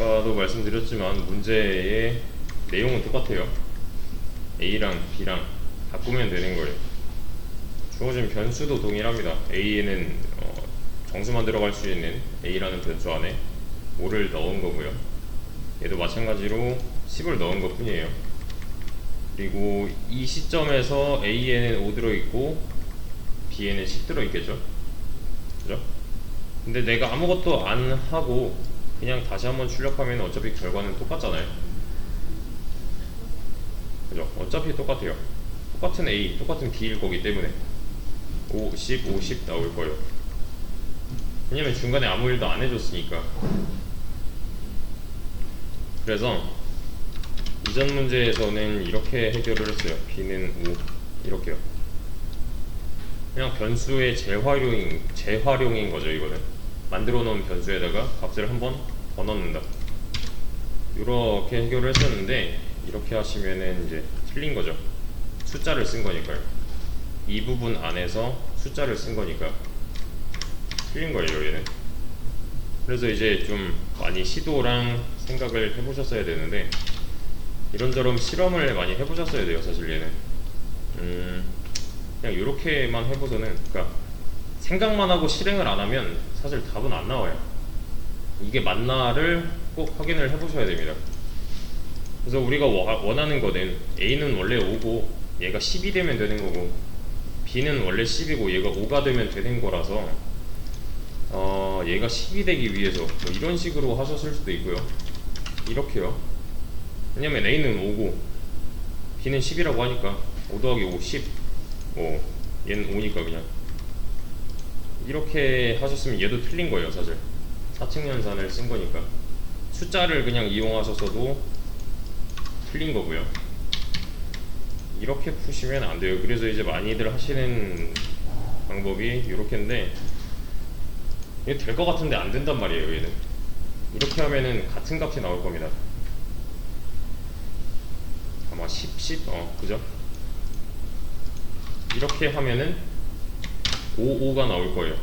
아까도 말씀드렸지만 문제의 내용은 똑같아요. A랑 B랑 바꾸면 되는 거예요. 주어진 변수도 동일합니다. A에는 정수만 들어갈 수 있는 A라는 변수 안에 5를 넣은 거고요. 얘도 마찬가지로 10을 넣은 것 뿐이에요. 그리고 이 시점에서 A에는 5 들어있고 B에는 10 들어있겠죠? 그죠? 근데 내가 아무것도 안 하고 그냥 다시 한번 출력하면 어차피 결과는 똑같잖아요. 그죠? 어차피 똑같아요. 똑같은 A, 똑같은 B일 거기 때문에 5, 10, 50 나올 거예요. 왜냐면 중간에 아무 일도 안 해줬으니까. 그래서 이전 문제에서는 이렇게 해결을 했어요. B는 5 이렇게요. 그냥 변수의 재활용인 거죠. 이거는 만들어 놓은 변수에다가 값을 한번 더 넣는다. 이렇게 해결을 했었는데 이렇게 하시면은 이제 틀린 거죠. 숫자를 쓴 거니까요. 이 부분 안에서 숫자를 쓴 거니까 틀린 거예요, 얘는. 그래서 이제 좀 많이 시도랑 생각을 해보셨어야 되는데 이런저런 실험을 많이 해보셨어야 돼요, 사실 얘는. 그냥 이렇게만 해보서는, 그러니까 생각만 하고 실행을 안 하면 사실 답은 안 나와요. 이게 맞나를 꼭 확인을 해보셔야 됩니다. 그래서 우리가 원하는 거는 A는 원래 5고 얘가 10이 되면 되는 거고 B는 원래 10이고 얘가 5가 되면 되는 거라서 얘가 10이 되기 위해서 뭐 이런 식으로 하셨을 수도 있고요. 이렇게요. 왜냐면 A는 5고 B는 10이라고 하니까 5 더하기 5 10 얘는 5니까 그냥 이렇게 하셨으면 얘도 틀린 거예요. 사실 사칙연산을 쓴 거니까 숫자를 그냥 이용하셨어도 틀린 거고요. 이렇게 푸시면 안 돼요. 그래서 이제 많이들 하시는 방법이 이렇게인데 이게 될 것 같은데 안 된단 말이에요. 얘는 이렇게 하면은 같은 값이 나올 겁니다. 아마 10 그죠? 이렇게 하면은 5가 나올 거예요.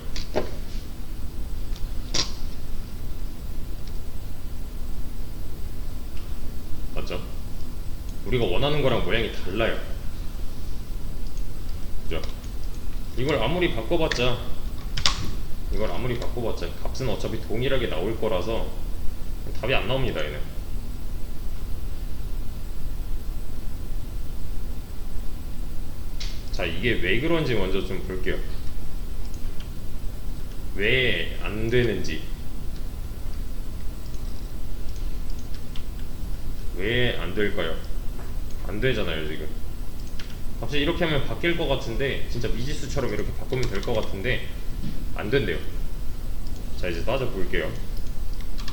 맞죠? 우리가 원하는 거랑 모양이 달라요. 그죠? 이걸 아무리 바꿔봤자 값은 어차피 동일하게 나올 거라서 답이 안 나옵니다. 얘는. 자, 이게 왜 그런지 먼저 좀 볼게요. 왜 안 되는지, 왜 안 될까요? 안 되잖아요, 지금. 갑자기 이렇게 하면 바뀔 것 같은데, 진짜 미지수처럼 이렇게 바꾸면 될 것 같은데 안 된대요. 자, 이제 따져볼게요.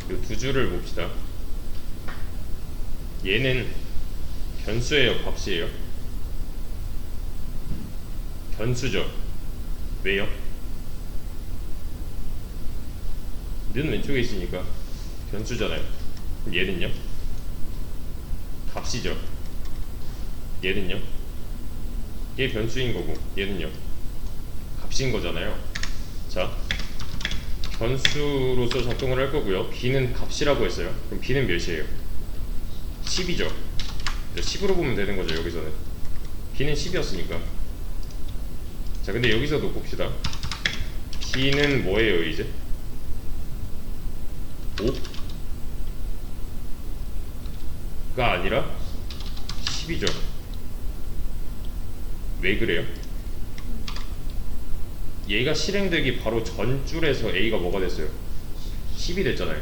이 두 줄을 봅시다. 얘는 변수예요, 값이에요? 변수죠. 왜요? 는 왼쪽에 있으니까 변수잖아요. 그럼 얘는요? 값이죠. 얘는요? 얘 변수인 거고 얘는요? 값인 거잖아요. 자, 변수로서 작동을 할 거고요. B는 값이라고 했어요. 그럼 B는 몇이에요? 10이죠. 10으로 보면 되는 거죠. 여기서는 B는 10이었으니까. 자, 근데 여기서도 봅시다. B는 뭐예요 이제? 5가 아니라 10이죠. 왜 그래요? 얘가 실행되기 바로 전 줄에서 A가 뭐가 됐어요? 10이 됐잖아요.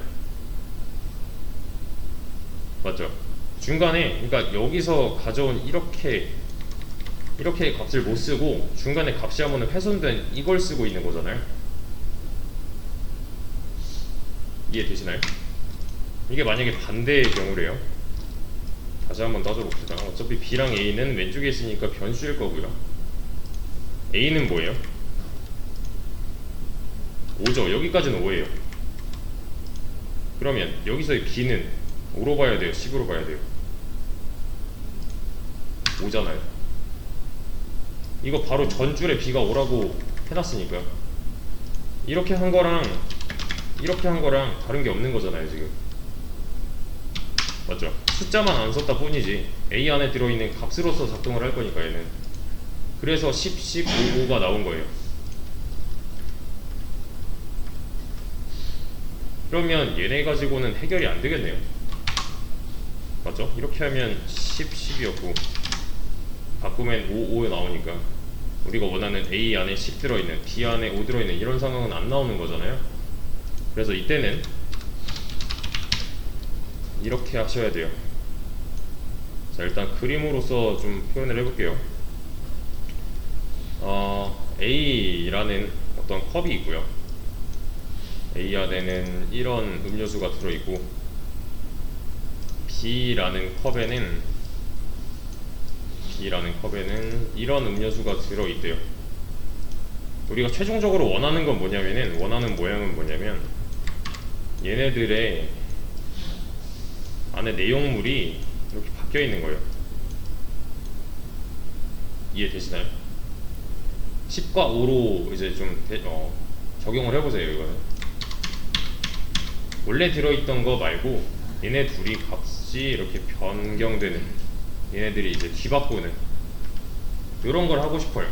맞죠? 중간에, 그러니까 여기서 가져온 이렇게 값을 못 쓰고 중간에 값이 한번 훼손된 이걸 쓰고 있는 거잖아요. 이해되시나요? 이게 만약에 반대의 경우래요. 다시 한번 따져봅시다. 어차피 B랑 A는 왼쪽에 있으니까 변수일 거고요. A는 뭐예요? 5죠. 여기까지는 5예요. 그러면 여기서의 B는 5로 봐야 돼요? 10으로 봐야 돼요? 5잖아요. 이거 바로 전줄에 B가 5라고 해놨으니까 이렇게 한 거랑 다른 게 없는 거잖아요, 지금. 맞죠? 숫자만 안 썼다 뿐이지 A 안에 들어있는 값으로서 작동을 할 거니까 얘는. 그래서 10, 10, 5, 5가 나온 거예요. 그러면 얘네 가지고는 해결이 안 되겠네요. 맞죠? 이렇게 하면 10, 10이었고 바꾸면 5, 5 나오니까 우리가 원하는 A 안에 10 들어있는, B 안에 5 들어있는 이런 상황은 안 나오는 거잖아요. 그래서 이때는 이렇게 하셔야 돼요. 자, 일단 그림으로서 좀 표현을 해볼게요. A라는 어떤 컵이 있고요. A 안에는 이런 음료수가 들어있고, B라는 컵에는 이런 음료수가 들어있대요. 우리가 최종적으로 원하는 건 뭐냐면은, 원하는 모양은 뭐냐면 얘네들의 안에 내용물이 이렇게 바뀌어 있는 거예요. 이해되시나요? 10과 5로 이제 좀 적용을 해보세요. 이거는 원래 들어있던 거 말고 얘네 둘이 값이 이렇게 변경되는, 얘네들이 이제 뒤바꾸는 이런 걸 하고 싶어요.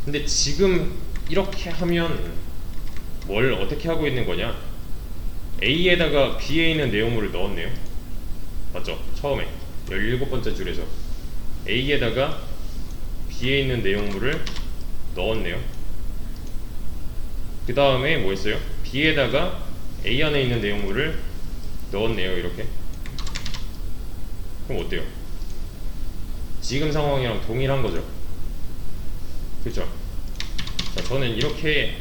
근데 지금 이렇게 하면 뭘 어떻게 하고 있는 거냐? A에다가 B에 있는 내용물을 넣었네요. 맞죠? 처음에 17번째 줄에서 A에다가 B에 있는 내용물을 넣었네요. 그 다음에 뭐 했어요? B에다가 A 안에 있는 내용물을 넣었네요. 이렇게. 그럼 어때요? 지금 상황이랑 동일한 거죠. 그렇죠? 자, 저는 이렇게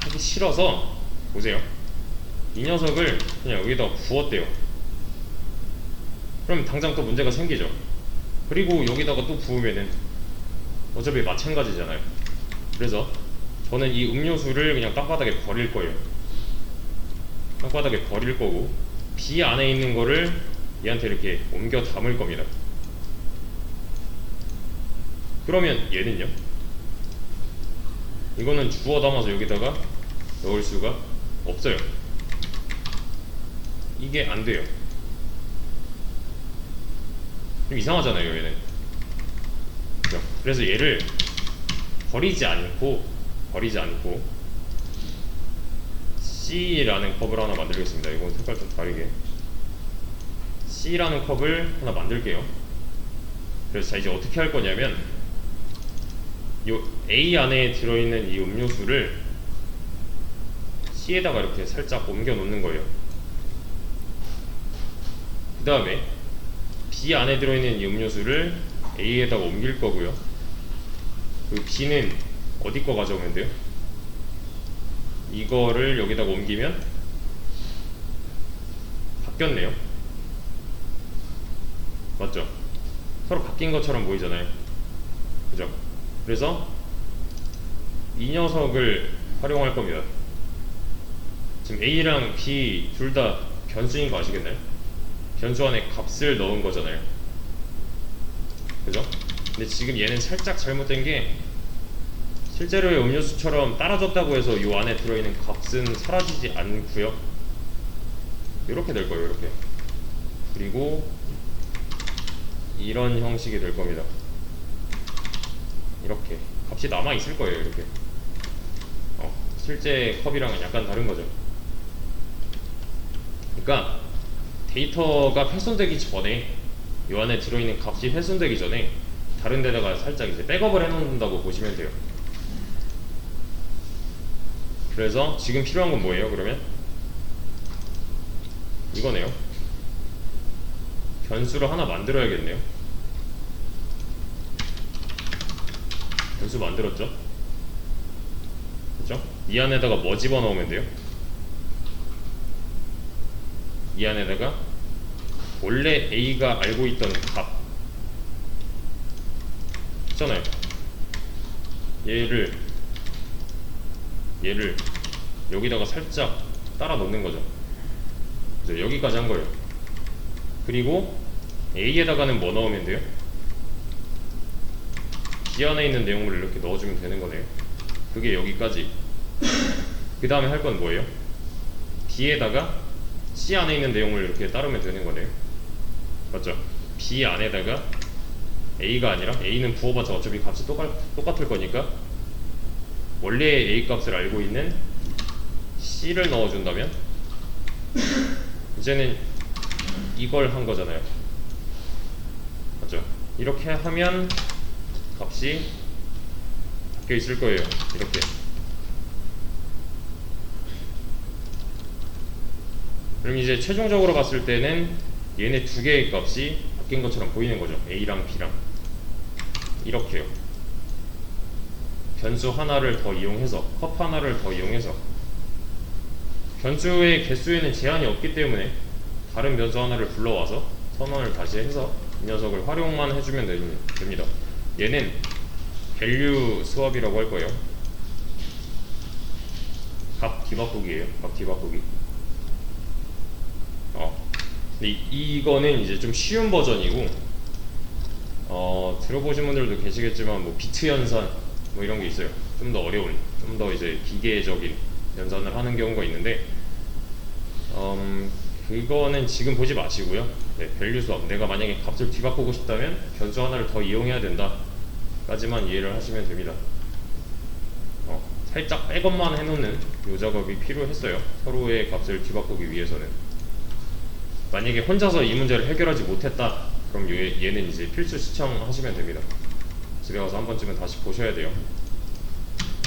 하기 싫어서 보세요. 이 녀석을 그냥 여기다가 부었대요. 그럼 당장 또 문제가 생기죠. 그리고 여기다가 또 부으면은 어차피 마찬가지잖아요. 그래서 저는 이 음료수를 그냥 땅바닥에 버릴 거예요. 땅바닥에 버릴 거고, B 안에 있는 거를 얘한테 이렇게 옮겨 담을 겁니다. 그러면 얘는요? 이거는 주워 담아서 여기다가 넣을 수가 없어요. 이게 안 돼요. 좀 이상하잖아요, 얘는. 그죠? 그래서 얘를 버리지 않고 C라는 컵을 하나 만들겠습니다. 이건 색깔 좀 다르게 C라는 컵을 하나 만들게요. 그래서 자, 이제 어떻게 할 거냐면 요 A 안에 들어있는 이 음료수를 C에다가 이렇게 살짝 옮겨 놓는 거예요. 그 다음에 B 안에 들어있는 이 음료수를 A에다가 옮길 거고요. 그 B는 어디 거 가져오면 돼요? 이거를 여기다가 옮기면 바뀌었네요. 맞죠? 서로 바뀐 것처럼 보이잖아요. 그죠? 그래서 이 녀석을 활용할 겁니다. 지금 A랑 B 둘 다 변수인 거 아시겠나요? 변수 안에 값을 넣은 거잖아요. 그죠? 근데 지금 얘는 살짝 잘못된 게, 실제로의 음료수처럼 따라줬다고 해서 이 안에 들어있는 값은 사라지지 않고요. 이렇게 될 거예요. 이렇게. 그리고 이런 형식이 될 겁니다. 이렇게 값이 남아 있을 거예요. 이렇게. 실제 컵이랑은 약간 다른 거죠. 그러니까 데이터가 훼손되기 전에, 이 안에 들어있는 값이 훼손되기 전에 다른 데다가 살짝 이제 백업을 해놓는다고 보시면 돼요. 그래서 지금 필요한 건 뭐예요? 그러면 이거네요. 변수를 하나 만들어야겠네요. 변수 만들었죠? 그죠? 이 안에다가 뭐 집어넣으면 돼요? 이 안에다가 원래 A가 알고 있던 값 있잖아요. 얘를 여기다가 살짝 따라 넣는 거죠. 그래서 여기까지 한 거예요. 그리고 A에다가는 뭐 넣으면 돼요? B 안에 있는 내용물을 이렇게 넣어주면 되는 거네요. 그게 여기까지. 그 다음에 할 건 뭐예요? B에다가 C 안에 있는 내용을 이렇게 따르면 되는 거네요. 맞죠? B 안에다가 A가 아니라 A는 부어봤자 어차피 값이 똑같을 거니까 원래의 A 값을 알고 있는 C를 넣어준다면 이제는 이걸 한 거잖아요. 맞죠? 이렇게 하면 값이 바뀌어 있을 거예요. 이렇게. 그럼 이제 최종적으로 봤을 때는 얘네 두 개의 값이 바뀐 것처럼 보이는 거죠. A랑 B랑. 이렇게요. 변수 하나를 더 이용해서, 컵 하나를 더 이용해서. 변수의 개수에는 제한이 없기 때문에 다른 변수 하나를 불러와서 선언을 다시 해서 이 녀석을 활용만 해주면 됩니다. 얘는 밸류 스왑이라고 할 거예요. 값 뒤바꾸기예요. 값 뒤바꾸기. 근데 이거는 이제 좀 쉬운 버전이고, 들어보신 분들도 계시겠지만 뭐 비트 연산 뭐 이런 게 있어요. 좀 더 어려운, 좀 더 이제 기계적인 연산을 하는 경우가 있는데, 그거는 지금 보지 마시고요. 네, 밸류 수업. 내가 만약에 값을 뒤바꾸고 싶다면 변수 하나를 더 이용해야 된다 까지만 이해를 하시면 됩니다. 살짝 백업만 해놓는 요 작업이 필요했어요. 서로의 값을 뒤바꾸기 위해서는. 만약에 혼자서 이 문제를 해결하지 못했다, 그럼 얘는 이제 필수 시청하시면 됩니다. 집에 가서 한 번쯤은 다시 보셔야 돼요.